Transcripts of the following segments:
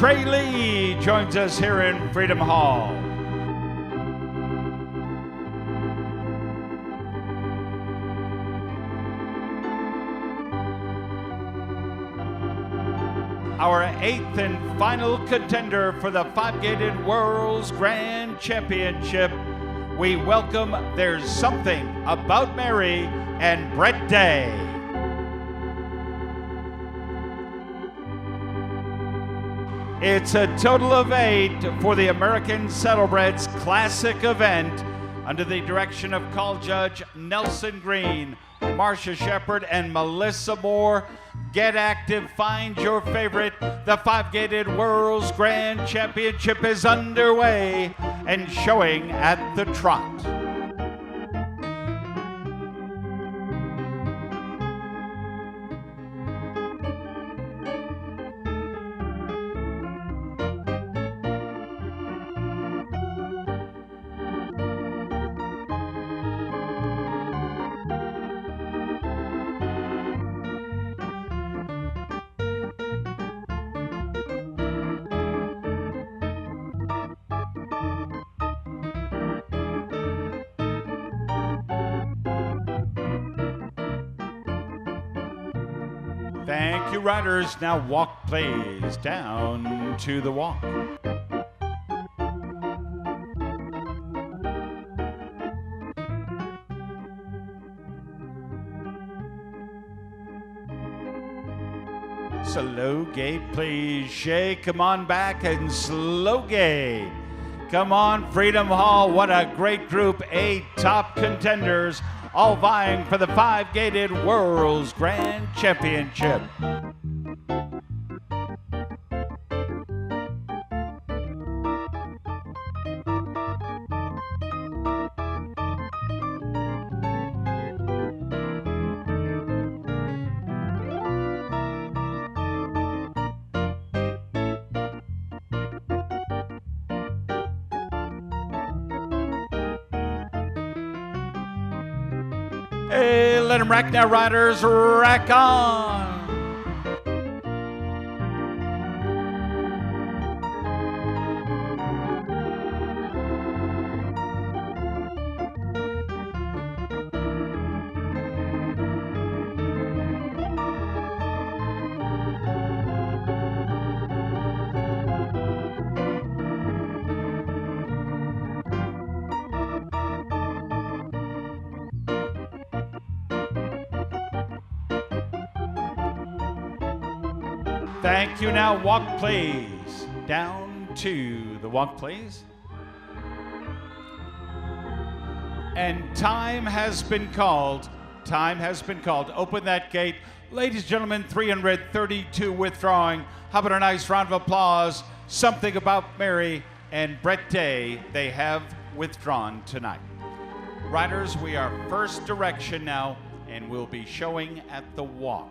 Trey Lee joins us here in Freedom Hall. Our eighth and final contender for the five-gated World's Grand Championship. We welcome There's Something About Mary and Brett Day. It's a total of 8 for the American Saddlebreds Classic event under the direction of call judge Nelson Green, Marcia Shepard, and Melissa Moore. Get active, find your favorite. The five-gated World's Grand Championship is underway and showing at the trot. Thank you, riders. Now walk, please, down to the walk. Slow gait, please. Shake, come on back, and slow gait. Come on, Freedom Hall. What a great group. 8 top contenders, all vying for the five-gated World's Grand Championship. Hey, let them rack now, riders, rack on. Thank you. Now walk, please. Down to the walk, please. And time has been called. Time has been called. Open that gate. Ladies and gentlemen, 332 withdrawing. How about a nice round of applause? Something About Mary and Brett Day, they have withdrawn tonight. Riders, we are first direction now, and we'll be showing at the walk.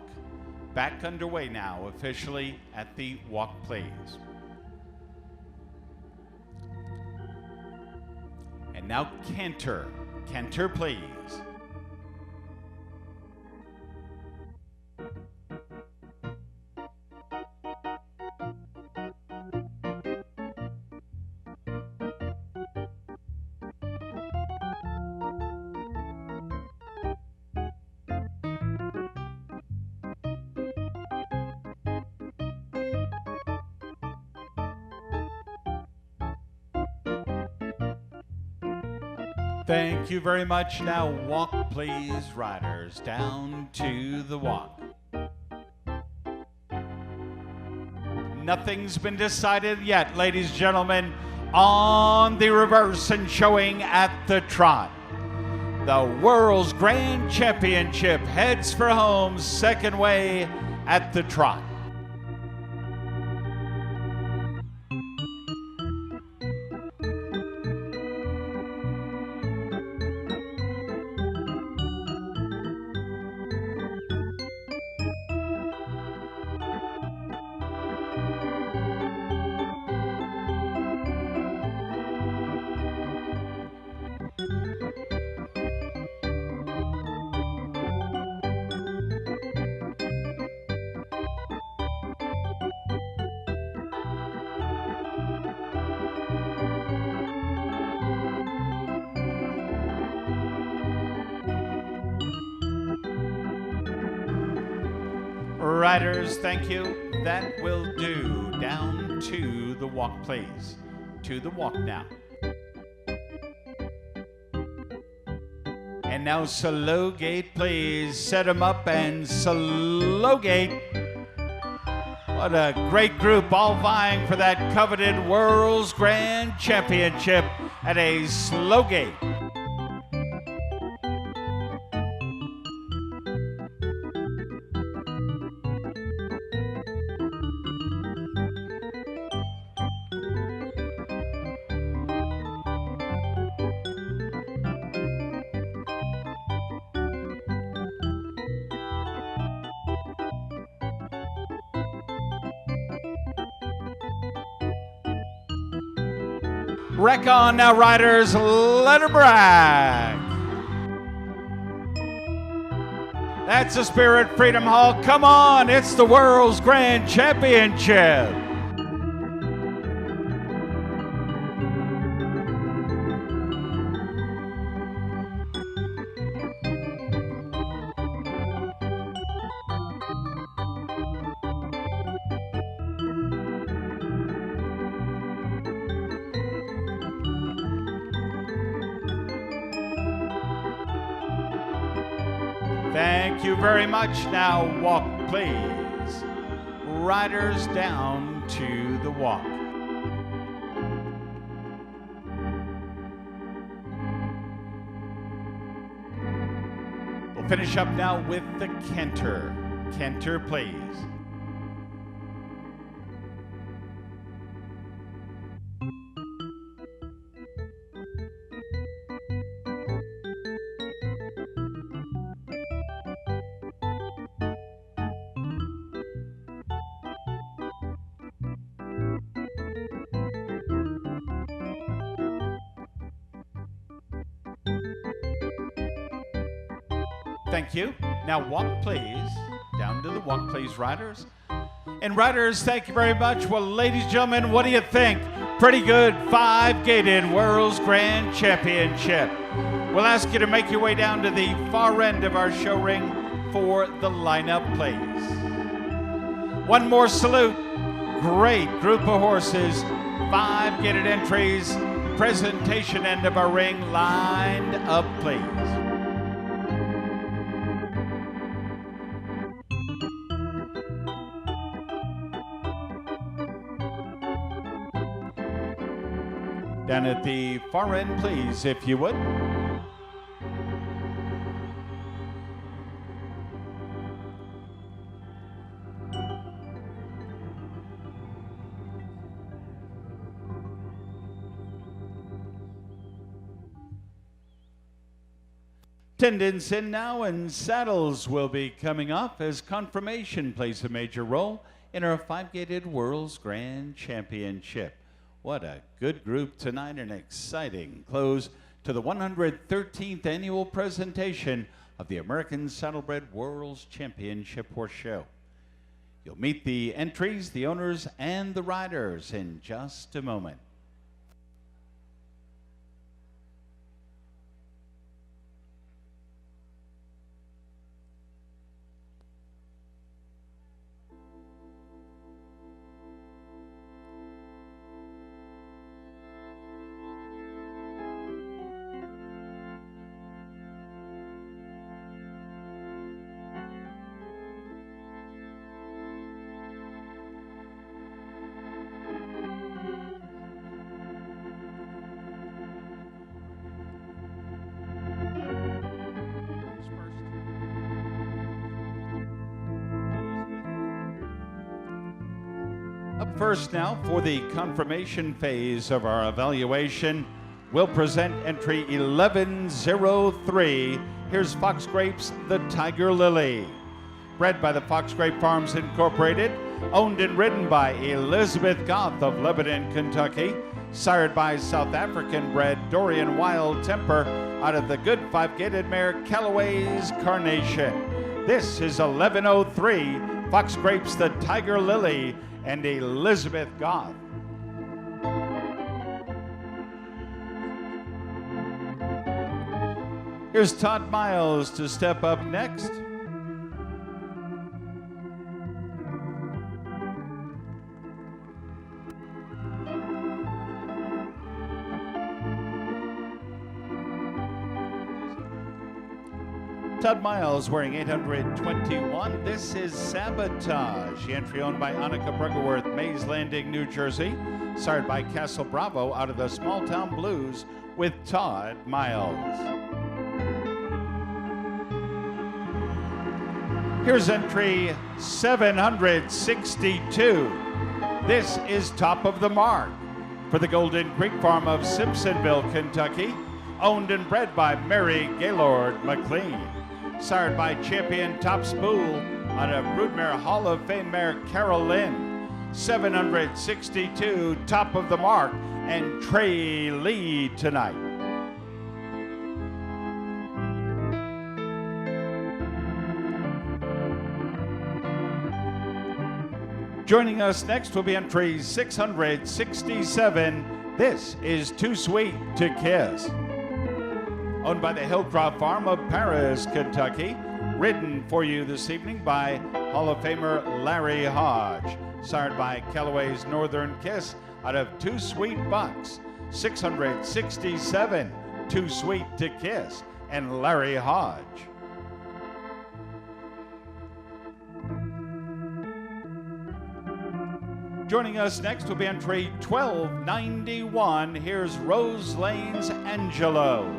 Back underway now, officially at the walk, please. And now canter. Canter, please. Thank you very much. Now walk, please, riders, down to the walk. Nothing's been decided yet, ladies and gentlemen, on the reverse and showing at the trot. The World's Grand Championship heads for home, second way at the trot. Riders, thank you. That will do. Down to the walk, please. To the walk now. And now slow gate, please. Set them up and slow gate. What a great group, all vying for that coveted World's Grand Championship at a slow gate. Wreck on now, riders, let her brag. That's the spirit, Freedom Hall. Come on, it's the World's Grand Championship. Thank you very much. Now walk, please. Riders down to the walk. We'll finish up now with the canter. Canter, please. Thank you. Now walk, please. Down to the walk, please, riders. And riders, thank you very much. Well, ladies and gentlemen, what do you think? Pretty good five-gated World's Grand Championship. We'll ask you to make your way down to the far end of our show ring for the lineup, please. One more salute. Great group of horses. Five-gated entries. Presentation end of our ring lined up, please. Down at the far end, please, if you would. Attendants in now, and saddles will be coming off as confirmation plays a major role in our five-gated World's Grand Championship. What a good group tonight, an exciting close to the 113th annual presentation of the American Saddlebred World's Championship Horse Show. You'll meet the entries, the owners, and the riders in just a moment. First now, for the confirmation phase of our evaluation, we'll present entry 1103. Here's Fox Grapes, the Tiger Lily. Bred by the Fox Grape Farms Incorporated, owned and ridden by Elizabeth Goth of Lebanon, Kentucky, sired by South African bred Dorian Wild Temper out of the good 5-gated mare Callaway's Carnation. This is 1103, Fox Grapes, the Tiger Lily, and Elizabeth Goth. Here's Todd Miles to step up next. Todd Miles wearing 821. This is Sabotage. The entry owned by Annika Bruggerworth, Mays Landing, New Jersey. Sired by Castle Bravo out of the Small Town Blues with Todd Miles. Here's entry 762. This is Top of the Mark for the Golden Creek Farm of Simpsonville, Kentucky. Owned and bred by Mary Gaylord McLean. Sired by Champion Top Spool out of Broodmare Hall of Fame mare Carol Lynn. 762, Top of the Mark, and Trey Lee tonight. Joining us next will be entry 667. This is Too Sweet to Kiss. Owned by the Hillcroft Farm of Paris, Kentucky. Ridden for you this evening by Hall of Famer Larry Hodge. Sired by Callaway's Northern Kiss out of Too Sweet Bucks. 667, Too Sweet to Kiss, and Larry Hodge. Joining us next will be entry 1291. Here's Rose Lane's Angelo.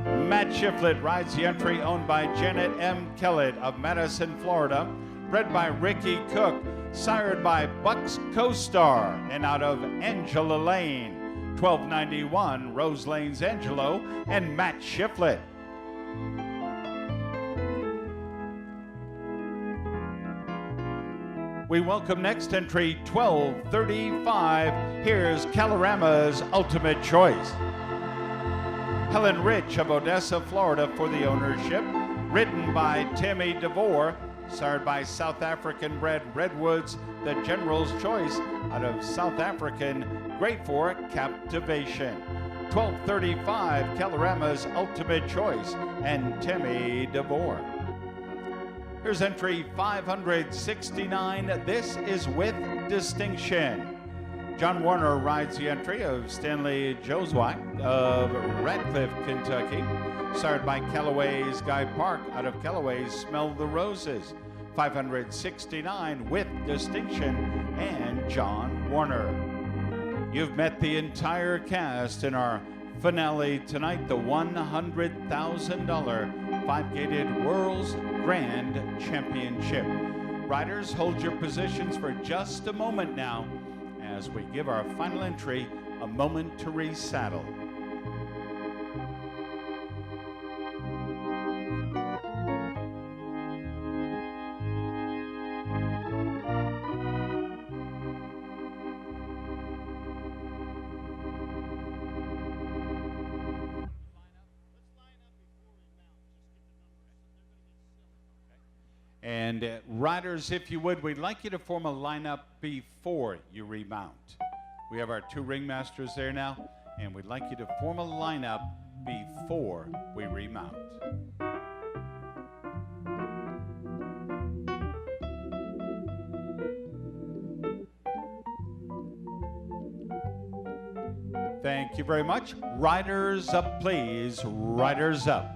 Matt Shiflett rides the entry owned by Janet M. Kellett of Madison, Florida. Bred by Ricky Cook, sired by Bucks Co-Star, and out of Angela Lane. 1291, Rose Lane's Angelo and Matt Shiflett. We welcome next entry 1235. Here's Calorama's Ultimate Choice. Helen Rich of Odessa, Florida for the ownership. Ridden by Tammy DeVore, sired by South African bred Redwoods, the General's Choice out of South African, great for Captivation. 1235, Calorama's Ultimate Choice and Tammy DeVore. Here's entry 569. This is With Distinction. John Warner rides the entry of Stanley Joswick of Radcliffe, Kentucky. Sired by Callaway's Guy Park out of Callaway's Smell the Roses. 569 With Distinction and John Warner. You've met the entire cast in our finale tonight, the $100,000 5-gated World's Grand Championship. Riders, hold your positions for just a moment now as we give our final entry a moment to resaddle. And riders, if you would, we'd like you to form a lineup before you remount. We have our two ringmasters there now, and we'd like you to form a lineup before we remount. Thank you very much. Riders up, please. Riders up.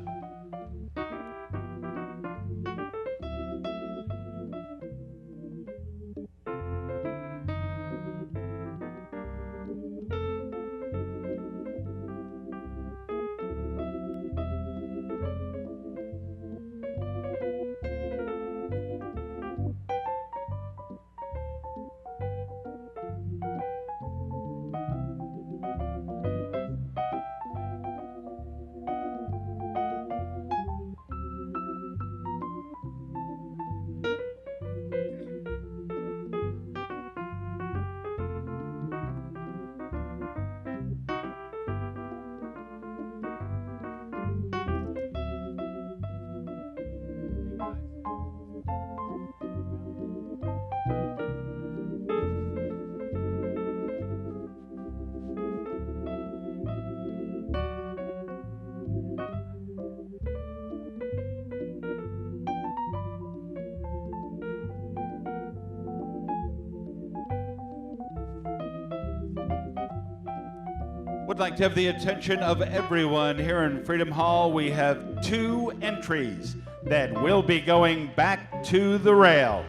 Would like to have the attention of everyone here in Freedom Hall. We have 2 entries that will be going back to the rail.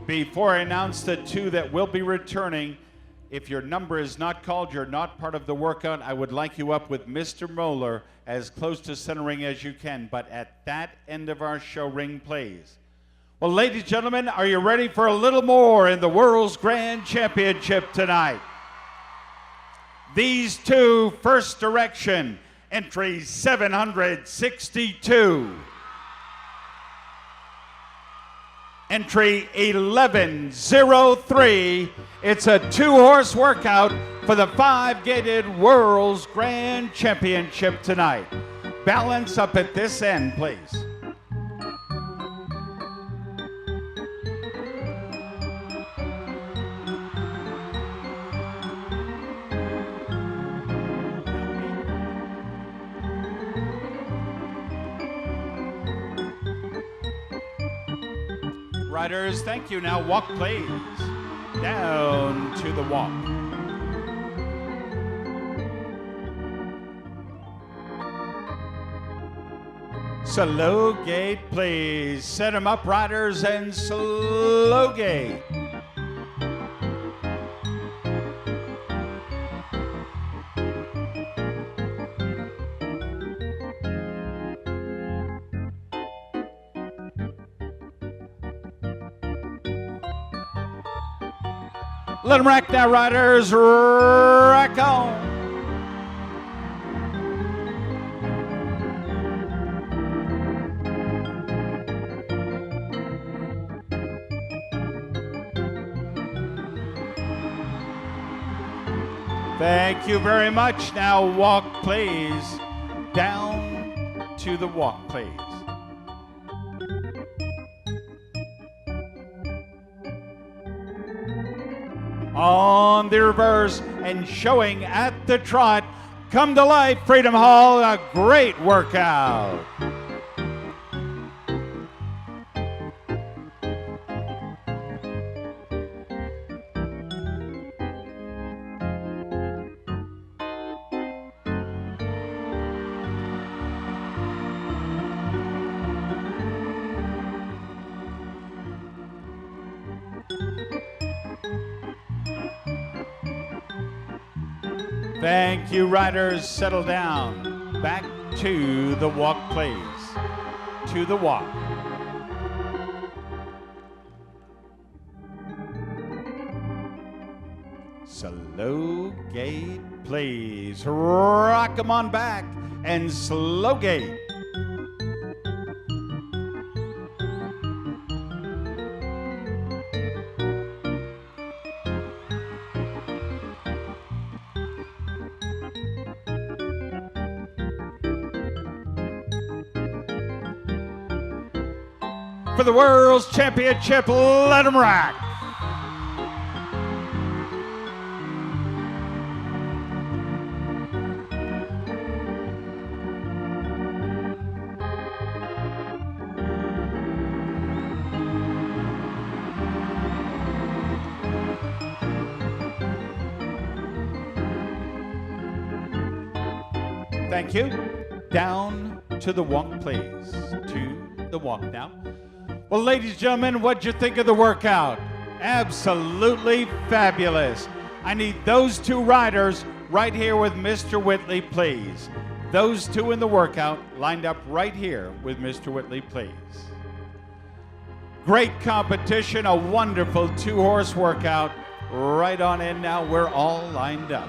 Before I announce the 2 that will be returning, if your number is not called, you're not part of the workout, I would like you up with Mr. Moeller as close to center ring as you can, but at that end of our show, ring please. Well, ladies and gentlemen, are you ready for a little more in the World's Grand Championship tonight? These 2, first direction, entry 762. Entry 1103. It's a 2-horse workout for the 5-gated World's Grand Championship tonight. Balance up at this end, please. Riders, thank you. Now walk, please. Down to the walk. Slow gate, please. Set them up, riders, and slow gate. Let them rack now, riders. Rack on. Thank you very much. Now walk, please. Down to the walk, please. On the reverse and showing at the trot. Come to life, Freedom Hall, a great workout. Thank you, riders. Settle down. Back to the walk, please. To the walk. Slow gate, please. Rock them on back and slow gate. For the World's Championship, let them rack. Thank you. Down to the walk, please. To the walk now. Well, ladies and gentlemen, what'd you think of the workout? Absolutely fabulous. I need those 2 riders right here with Mr. Whitley, please. Those 2 in the workout lined up right here with Mr. Whitley, please. Great competition, a wonderful 2-horse workout. Right on in now, we're all lined up.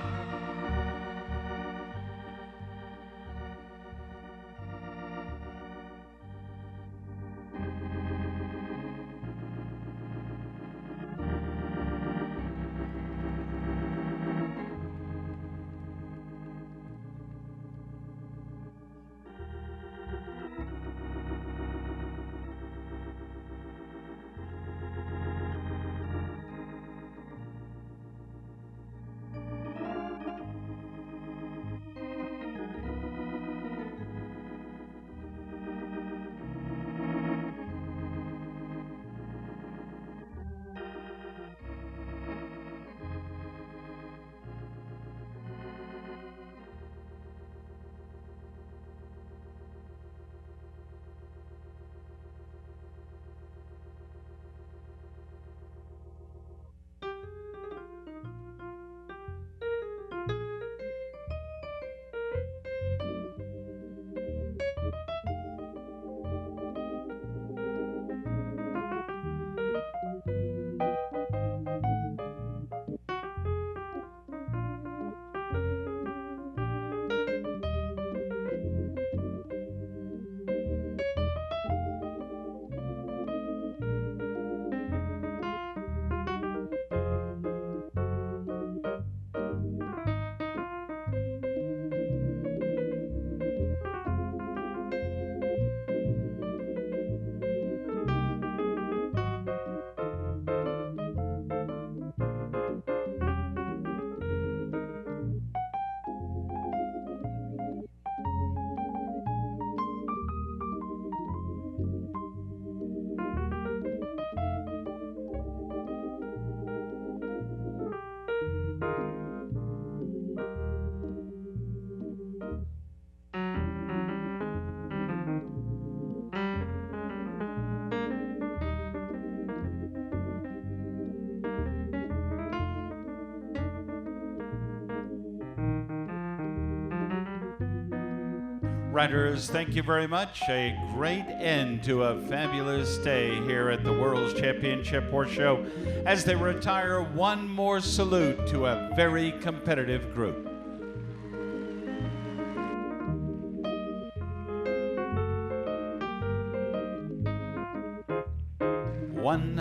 Riders, thank you very much. A great end to a fabulous day here at the World's Championship Horse Show as they retire one more salute to a very competitive group.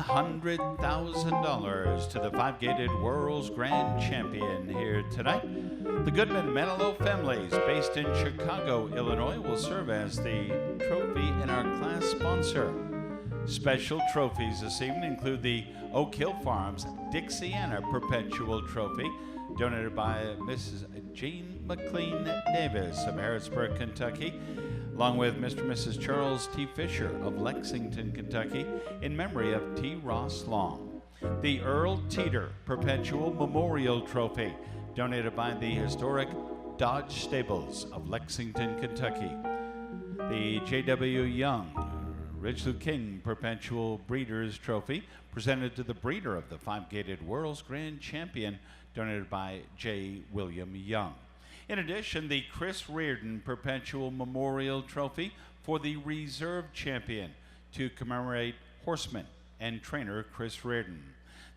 $100,000 to the five-gated World's Grand Champion here tonight. The Goodman-Manilow families, based in Chicago, Illinois, will serve as the trophy in our class sponsor. Special trophies this evening include the Oak Hill Farms Dixiana Perpetual Trophy, donated by Mrs. Jean McLean Davis of Harrisburg, Kentucky, along with Mr. and Mrs. Charles T. Fisher of Lexington, Kentucky, in memory of T. Ross Long. The Earl Teeter Perpetual Memorial Trophy, donated by the historic Dodge Stables of Lexington, Kentucky. The J.W. Young Ridgely King Perpetual Breeders' Trophy, presented to the breeder of the five-gated World's Grand Champion, donated by J. William Young. In addition, the Chris Reardon Perpetual Memorial Trophy for the Reserve Champion to commemorate horseman and trainer Chris Reardon.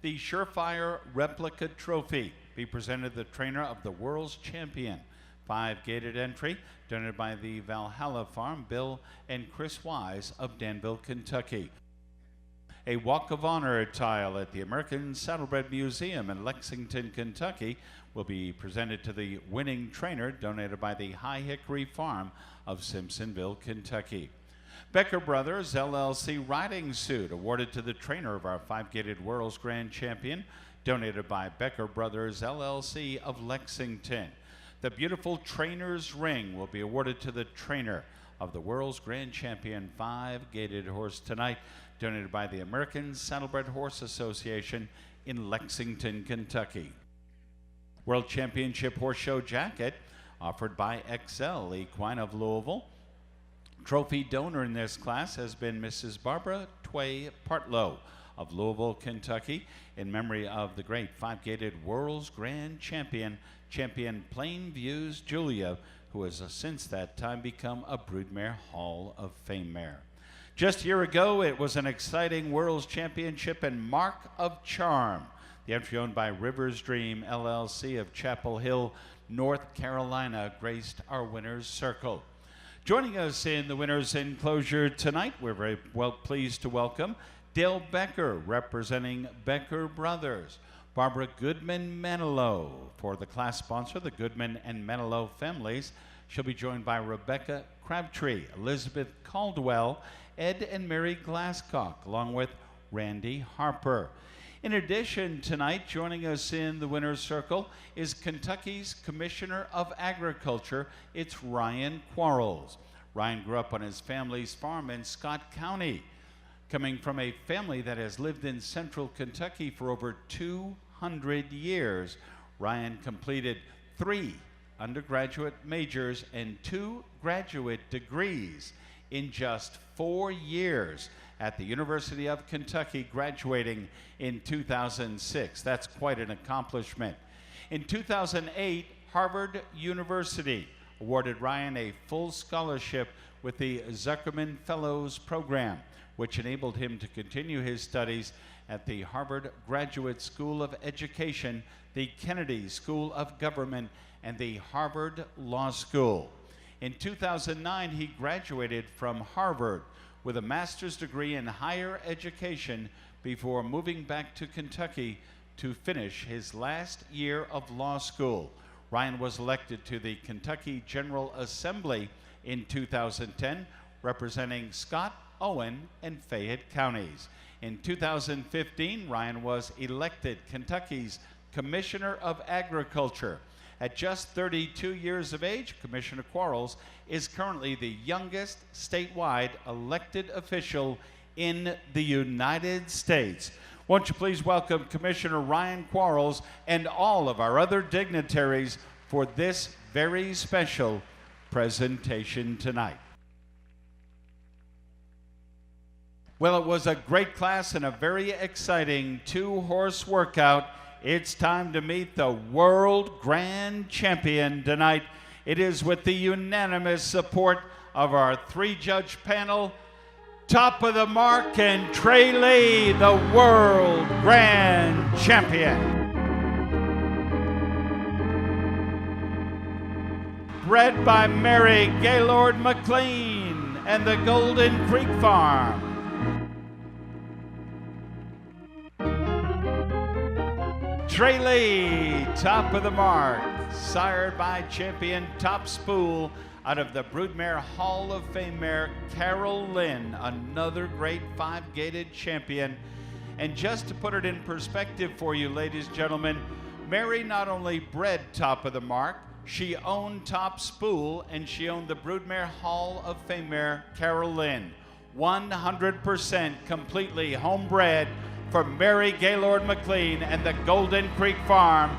The Surefire Replica Trophy be presented to the trainer of the World's Champion five-gated entry, donated by the Valhalla Farm, Bill and Chris Wise of Danville, Kentucky. A Walk of Honor tile at the American Saddlebred Museum in Lexington, Kentucky will be presented to the winning trainer, donated by the High Hickory Farm of Simpsonville, Kentucky. Becker Brothers LLC riding suit awarded to the trainer of our five-gated World's Grand Champion, donated by Becker Brothers LLC of Lexington. The beautiful trainer's ring will be awarded to the trainer of the World's Grand Champion five-gated horse tonight, donated by the American Saddlebred Horse Association in Lexington, Kentucky. World Championship Horse Show jacket offered by XL Equine of Louisville. Trophy donor in this class has been Mrs. Barbara Tway Partlow of Louisville, Kentucky, in memory of the great five-gated World's Grand Champion, Champion Plainview's Julia, who has since that time become a Broodmare Hall of Fame mare. Just a year ago, it was an exciting World's Championship and Mark of Charm. The entry, owned by Rivers Dream LLC of Chapel Hill, North Carolina, graced our winner's circle. Joining us in the winner's enclosure tonight, we're very well pleased to welcome Dale Becker, representing Becker Brothers. Barbara Goodman Manilow for the class sponsor, the Goodman and Manilow families. She'll be joined by Rebecca Crabtree, Elizabeth Caldwell, Ed and Mary Glasscock, along with Randy Harper. In addition, tonight, joining us in the winner's circle is Kentucky's Commissioner of Agriculture. It's Ryan Quarles. Ryan grew up on his family's farm in Scott County, coming from a family that has lived in central Kentucky for over 200 years. Ryan completed 3 undergraduate majors and 2 graduate degrees in just 4 years at the University of Kentucky, graduating in 2006. That's quite an accomplishment. In 2008, Harvard University awarded Ryan a full scholarship with the Zuckerman Fellows Program, which enabled him to continue his studies at the Harvard Graduate School of Education, the Kennedy School of Government, and the Harvard Law School. In 2009, he graduated from Harvard with a master's degree in higher education before moving back to Kentucky to finish his last year of law school. Ryan was elected to the Kentucky General Assembly in 2010, representing Scott, Owen, and Fayette counties. In 2015, Ryan was elected Kentucky's Commissioner of Agriculture. At just 32 years of age, Commissioner Quarles is currently the youngest statewide elected official in the United States. Won't you please welcome Commissioner Ryan Quarles and all of our other dignitaries for this very special presentation tonight. Well, it was a great class and a very exciting 2-horse workout. It's time to meet the World Grand Champion tonight. It is with the unanimous support of our three-judge panel, Top of the Mark and Trey Lee, the World Grand Champion. Bred by Mary Gaylord McLean and the Golden Creek Farm. Trey Lee, Top of the Mark, sired by champion Top Spool out of the Broodmare Hall of Fame mare Carol Lynn, another great five-gated champion. And just to put it in perspective for you, ladies and gentlemen, Mary not only bred Top of the Mark, she owned Top Spool, and she owned the Broodmare Hall of Fame mare Carol Lynn. 100% completely homebred for Mary Gaylord McLean and the Golden Creek Farm,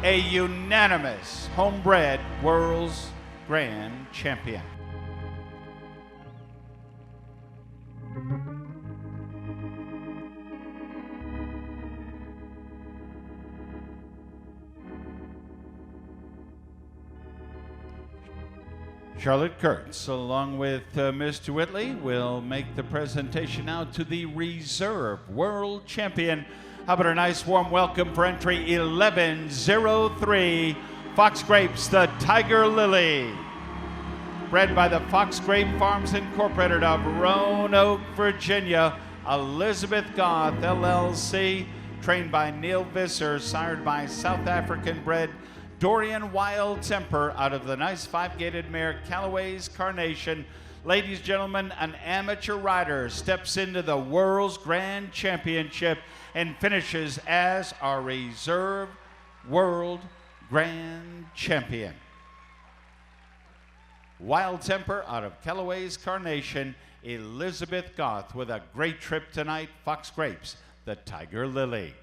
a unanimous homebred World's Grand Champion. Charlotte Kurtz, along with Mr. Whitley, will make the presentation now to the reserve world champion. How about a nice warm welcome for entry 1103, Fox Grapes, the Tiger Lily. Bred by the Fox Grape Farms Incorporated of Roanoke, Virginia, Elizabeth Goth, LLC, trained by Neil Visser, sired by South African bred Dorian Wild Temper out of the nice five-gated mare Callaway's Carnation. Ladies and gentlemen, an amateur rider steps into the World's Grand Championship and finishes as our reserve World Grand Champion. Wild Temper out of Callaway's Carnation, Elizabeth Goth with a great trip tonight, Fox Grapes, the Tiger Lily.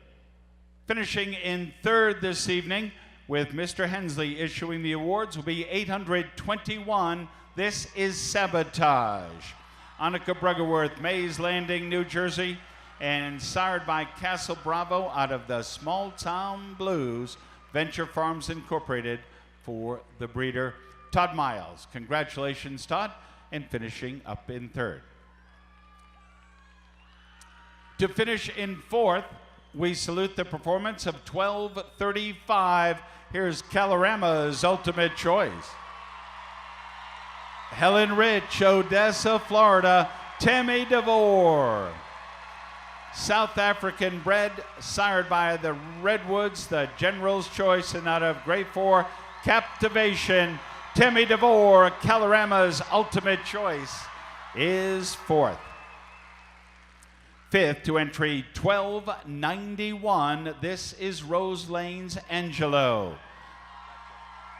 Finishing in third this evening, with Mr. Hensley issuing the awards, will be 821. This is Sabotage. Annika Bruggerworth, Mays Landing, New Jersey, and sired by Castle Bravo out of the Small Town Blues, Venture Farms Incorporated for the breeder, Todd Miles. Congratulations, Todd, and finishing up in third. To finish in fourth, we salute the performance of 1235. Here's Calorama's Ultimate Choice. Helen Rich, Odessa, Florida, Tammy DeVore. South African bred, sired by the Redwoods, the General's Choice, and out of grade 4, Captivation, Tammy DeVore, Calorama's Ultimate Choice, is fourth. Fifth to entry 1291. This is Rose Lane's Angelo.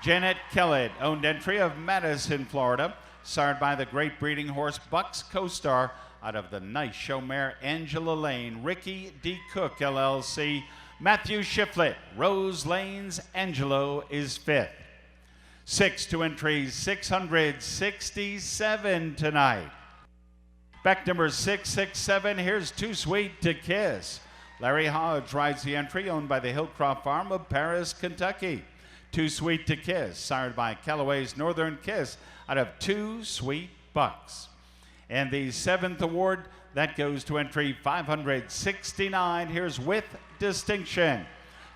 Janet Kellett, owned entry of Madison, Florida, sired by the great breeding horse Bucks Co-Star out of the nice show mare Angela Lane. Ricky D. Cook, LLC. Matthew Shiflett, Rose Lane's Angelo, is fifth. Sixth to entry 667 tonight. Back number 667, here's Too Sweet to Kiss. Larry Hodge rides the entry, owned by the Hillcroft Farm of Paris, Kentucky. Too Sweet to Kiss, sired by Callaway's Northern Kiss out of Two Sweet Bucks. And the seventh award, that goes to entry 569. Here's With Distinction.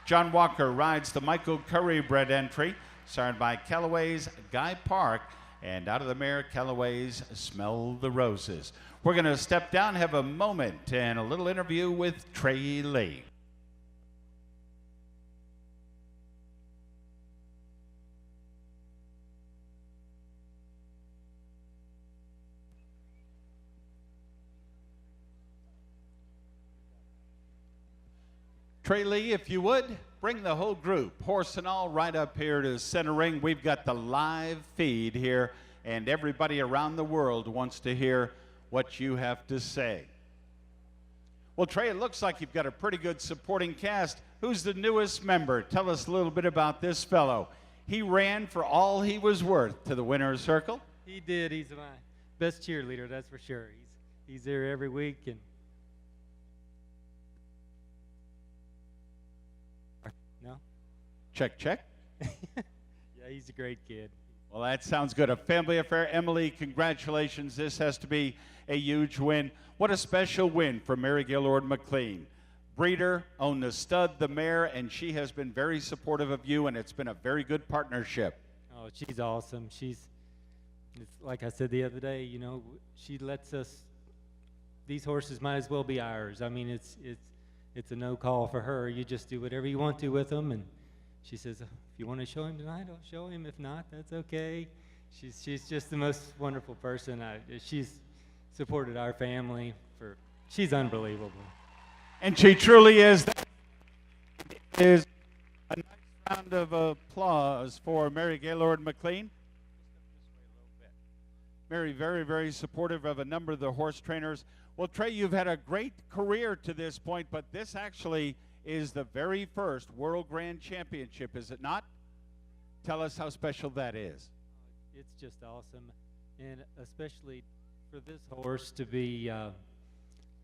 John Walker rides the Michael Curry bred entry, sired by Callaway's Guy Park, and out of the mare Callaway's Smell the Roses. We're going to step down, have a moment, and a little interview with Trey Lee. Trey Lee, if you would, bring the whole group, horse and all, right up here to center ring. We've got the live feed here, and everybody around the world wants to hear what you have to say. Well, Trey, it looks like you've got a pretty good supporting cast. Who's the newest member? Tell us a little bit about this fellow. He ran for all he was worth to the winner's circle. He did. He's my best cheerleader, that's for sure. He's there every week. And no? Check, check. Yeah, he's a great kid. Well, that sounds good. A family affair. Emily, congratulations. This has to be a huge win. What a special win for Mary Gaylord McLean. Breeder, owned the stud, the mare, and she has been very supportive of you, and it's been a very good partnership. Oh, she's awesome. It's like I said the other day, you know, she lets us, these horses might as well be ours. I mean, it's a no call for her. You just do whatever you want to with them, and she says, if you want to show him tonight, I'll show him. If not, that's okay. She's just the most wonderful person. She's supported our family she's unbelievable. And she truly is. That is a nice round of applause for Mary Gaylord McLean. Mary, very, very supportive of a number of the horse trainers. Well, Trey, you've had a great career to this point, but this actually is the very first World Grand Championship, is it not? Tell us how special that is. It's just awesome, and especially for this horse to be out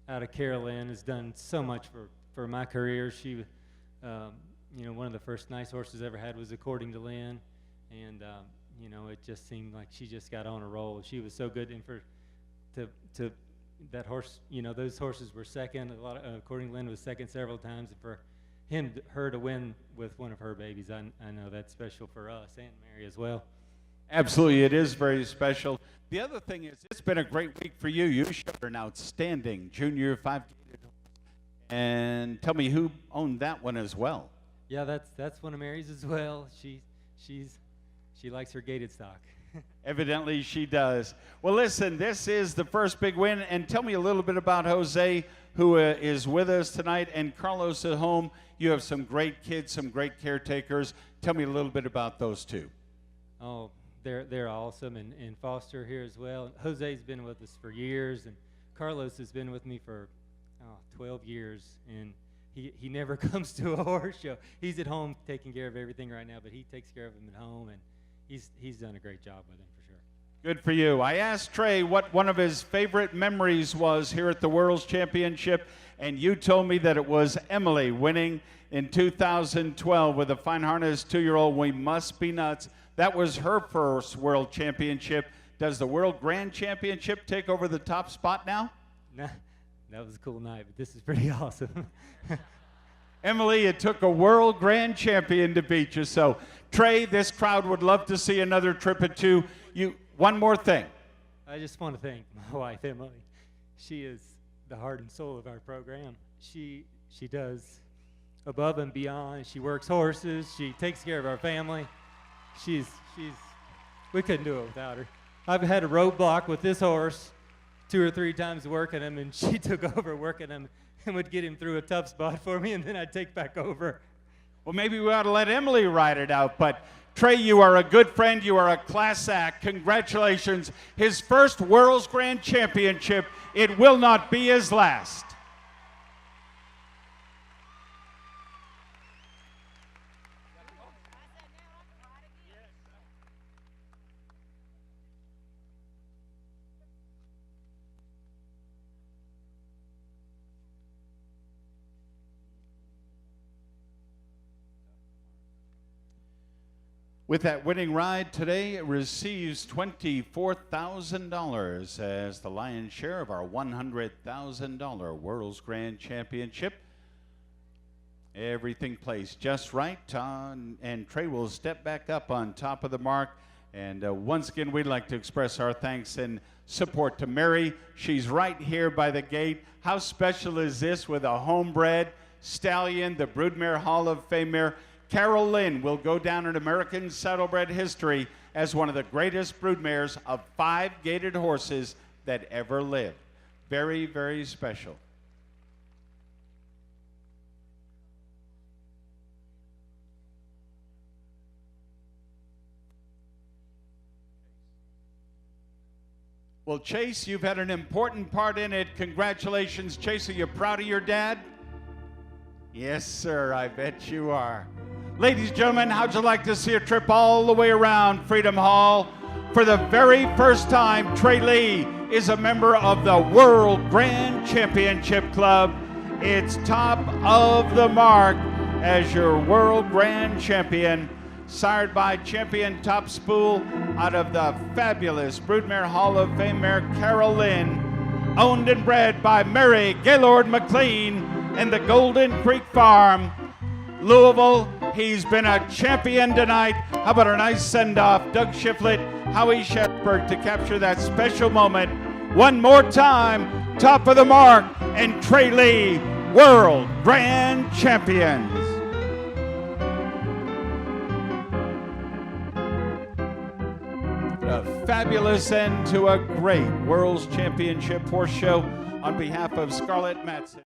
of Carolyn has done so much for my career. She, you know, one of the first nice horses I ever had was According to Lynn, and you know, it just seemed like she just got on a roll. She was so good, and to that horse, you know, those horses were second. According to Lynn was second several times, and for her to win with one of her babies, I know that's special for us and Mary as well. Absolutely, it is very special. The other thing is, it's been a great week for you. You showed an outstanding junior 5-gaited horse. And tell me who owned that one as well. Yeah, that's one of Mary's as well. She likes her gaited stock. Evidently she does. Well, listen, this is the first big win, and tell me a little bit about Jose, who is with us tonight, and Carlos at home. You have some great kids, some great caretakers. Tell me a little bit about those two. Oh, they're awesome, and Foster here as well. Jose's been with us for years, and Carlos has been with me for 12 years, and he never comes to a horse show. He's at home taking care of everything right now, but he takes care of him at home, and he's done a great job with him for sure. Good for you. I asked Trey what one of his favorite memories was here at the World's Championship, and you told me that it was Emily winning in 2012 with a fine harness 2-year-old. We Must Be Nuts. That was her first World Championship. Does the World Grand Championship take over the top spot now? Nah, that was a cool night, but this is pretty awesome. Emily, it took a World Grand Champion to beat you. So, Trey, this crowd would love to see another trip at two. One more thing. I just want to thank my wife, Emily. She is the heart and soul of our program. She does above and beyond. She works horses. She takes care of our family. We couldn't do it without her. I've had a roadblock with this horse 2 or 3 times working him, and she took over working him and would get him through a tough spot for me, and then I'd take back over. Well, maybe we ought to let Emily ride it out, but Trey, you are a good friend. You are a class act. Congratulations. His first World's Grand Championship. It will not be his last. With that winning ride today, it receives $24,000 as the lion's share of our $100,000 World's Grand Championship. Everything placed just right, and Trey will step back up on top of the mark. And once again, we'd like to express our thanks and support to Mary. She's right here by the gate. How special is this with a homebred stallion, the Broodmare Hall of Fame mare? Carol Lynn will go down in American saddlebred history as one of the greatest broodmares of 5-gaited horses that ever lived. Very, very special. Well, Chase, you've had an important part in it. Congratulations, Chase. Are you proud of your dad? Yes, sir, I bet you are. Ladies and gentlemen, how'd you like to see a trip all the way around Freedom Hall? For the very first time, Trey Lee is a member of the World Grand Championship Club. It's top of the mark as your World Grand Champion. sired by champion Top Spool out of the fabulous Broodmare Hall of Fame mare Carol Lynn, owned and bred by Mary Gaylord McLean and the Golden Creek Farm. Louisville, he's been a champion tonight. How about a nice send-off? Doug Shiflett, Howie Shepard to capture that special moment. One more time, Top of the Mark and Trey Lee, World Grand Champions. A fabulous end to a great World's Championship horse show. On behalf of Scarlett Matson.